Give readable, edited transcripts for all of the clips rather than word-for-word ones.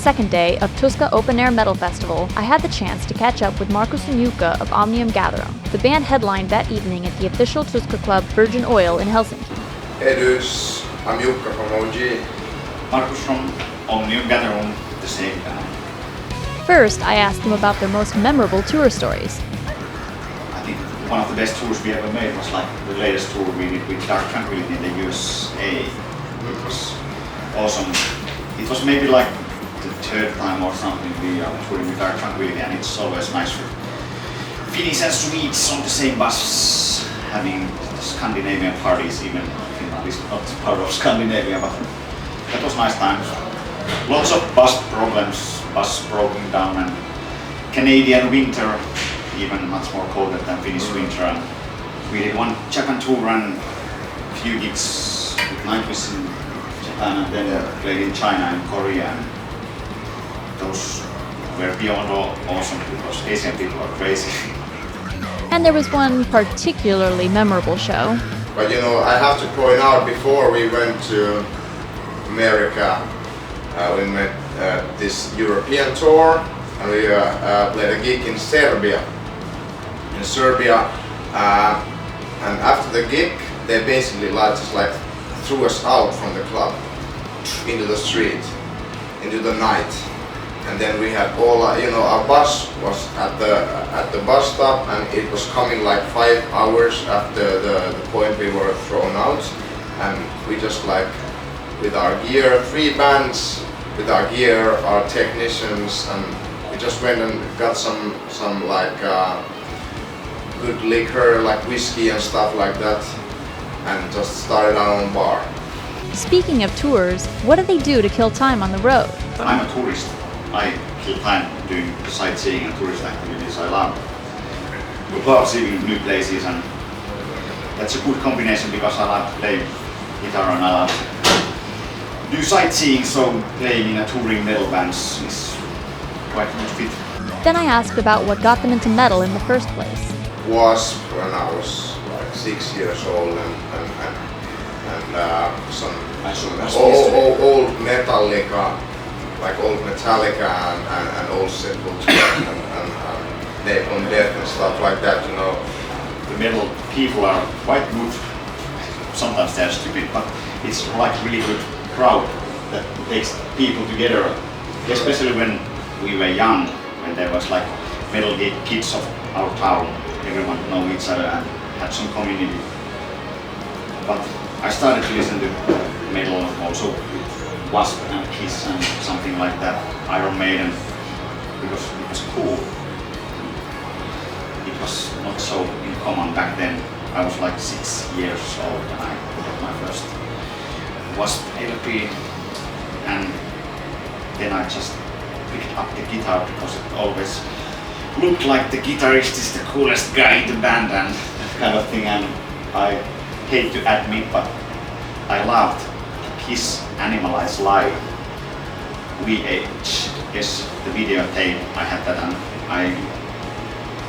second day of Tuska Open Air Metal Festival, I had the chance to catch up with Markus and Jukka of Omnium Gatherum. The band headlined that evening at the official Tuska club Virgin Oil in Helsinki. Hey dudes, I'm Jukka from OG. Markus from Omnium Gatherum, the same guy. First, I asked them about their most memorable tour stories. I think one of the best tours we ever made was like the latest tour we did with Dark Tranquility in the USA. It was awesome. It was maybe like the third time or something we are touring with Dark Tranquility, and it's always nice for Finnish and Swedes on the same bus having Scandinavian parties, even Finland is not part of Scandinavia, but that was nice times. Lots of bus problems, bus broken down, and Canadian winter, even much more colder than Finnish winter. And we did one Japan tour and a few gigs with Nightwish in Japan, and then played in China and Korea. And those were beyond awesome because Asian people are crazy. And there was one particularly memorable show. But you know, I have to point out, before we went to America, we met this European tour, and we played a gig in Serbia. And after the gig, they basically just like threw us out from the club into the street, into the night. And then we had all, our bus was at the bus stop, and it was coming like 5 hours after the point we were thrown out. And we just like, with our gear, 3 bands, with our gear, our technicians, and we just went and got some like good liquor, like whiskey and stuff like that, and just started our own bar. Speaking of tours, what do they do to kill time on the road? I'm a tourist. I kill time doing sightseeing and tourist activities. I love seeing new places, and that's a good combination because I love to play guitar and I love to do sightseeing, so playing in a touring metal bands is quite good fit. Then I asked about what got them into metal in the first place. Was when I was like 6 years old, and some old Metallica, like old Metallica and old Sepultura and Napalm Death and stuff like that, you know. The metal people are quite good. Sometimes they're stupid, but it's like really good crowd that takes people together, especially when we were young, when there was like metal kids of our town. Everyone know each other and had some community. But I started to listen to metal also with Wasp and Kiss and something like that, Iron Maiden, because it was cool. It was not so in common back then. I was like 6 years old when I got my first Wasp LP, and then I just picked up the guitar because it always looked like the guitarist is the coolest guy in the band and that kind of thing. And I hate to admit, but I loved Kiss Animalize Live VHS, the videotape. I had that, and I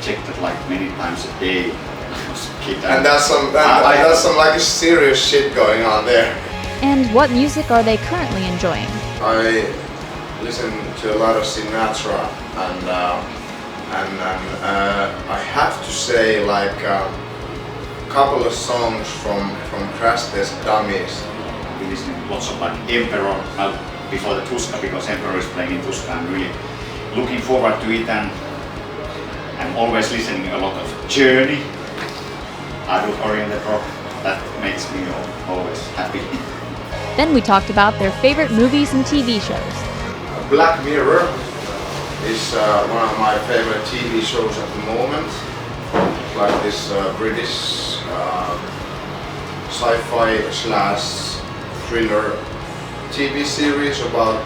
checked it like many times a day when I was a kid. And that's some like serious shit going on there. And what music are they currently enjoying? I listen to a lot of Sinatra, and I have to say, like a couple of songs from Crash Test Dummies. We listened to lots of like Emperor before the Tuska, because Emperor is playing in Tuska. I'm really looking forward to it, and I'm always listening a lot of Journey, adult-oriented rock. That makes me always happy. Then we talked about their favorite movies and TV shows. Black Mirror is one of my favorite TV shows at the moment. Like this British sci-fi / thriller TV series about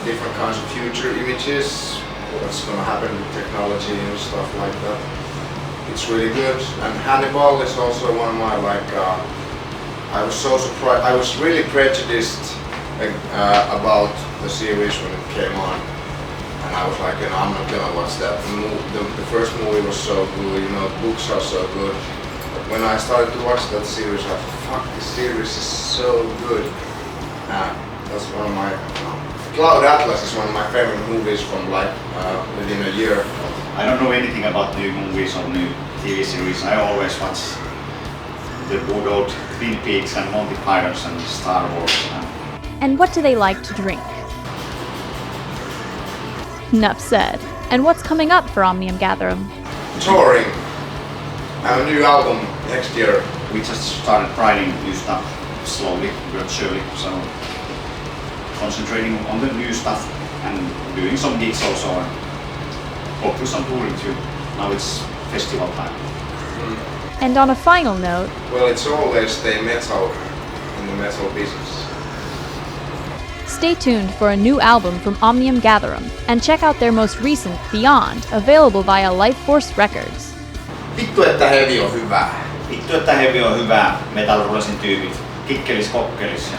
different kinds of future images, what's going to happen with technology and stuff like that. It's really good. And Hannibal is also one of my I was so surprised. I was really prejudiced about the series when it came on, and I was like, I'm not gonna watch that. The first movie was so good, books are so good. But when I started to watch that series, I thought, fuck, this series is so good. That's one of my Cloud Atlas is one of my favorite movies from like within a year. I don't know anything about new movies or new TV series. I always watch the good old Twin Peaks and Monty Pythons and Star Wars. And what do they like to drink? Enough said. And what's coming up for Omnium Gatherum? Touring. I have a new album next year. We just started writing new stuff slowly, but surely. So concentrating on the new stuff and doing some gigs also, and hopefully some touring too. Now it's festival time. And on a final note, well, it's always stay metal in the metal business. Stay tuned for a new album from Omnium Gatherum and check out their most recent Beyond, available via Lifeforce Records. Vittu, että heavy on hyvää. Vittu, että heavy on hyvää. Metal Rulesin tyypit. Kikkelis kokkelis.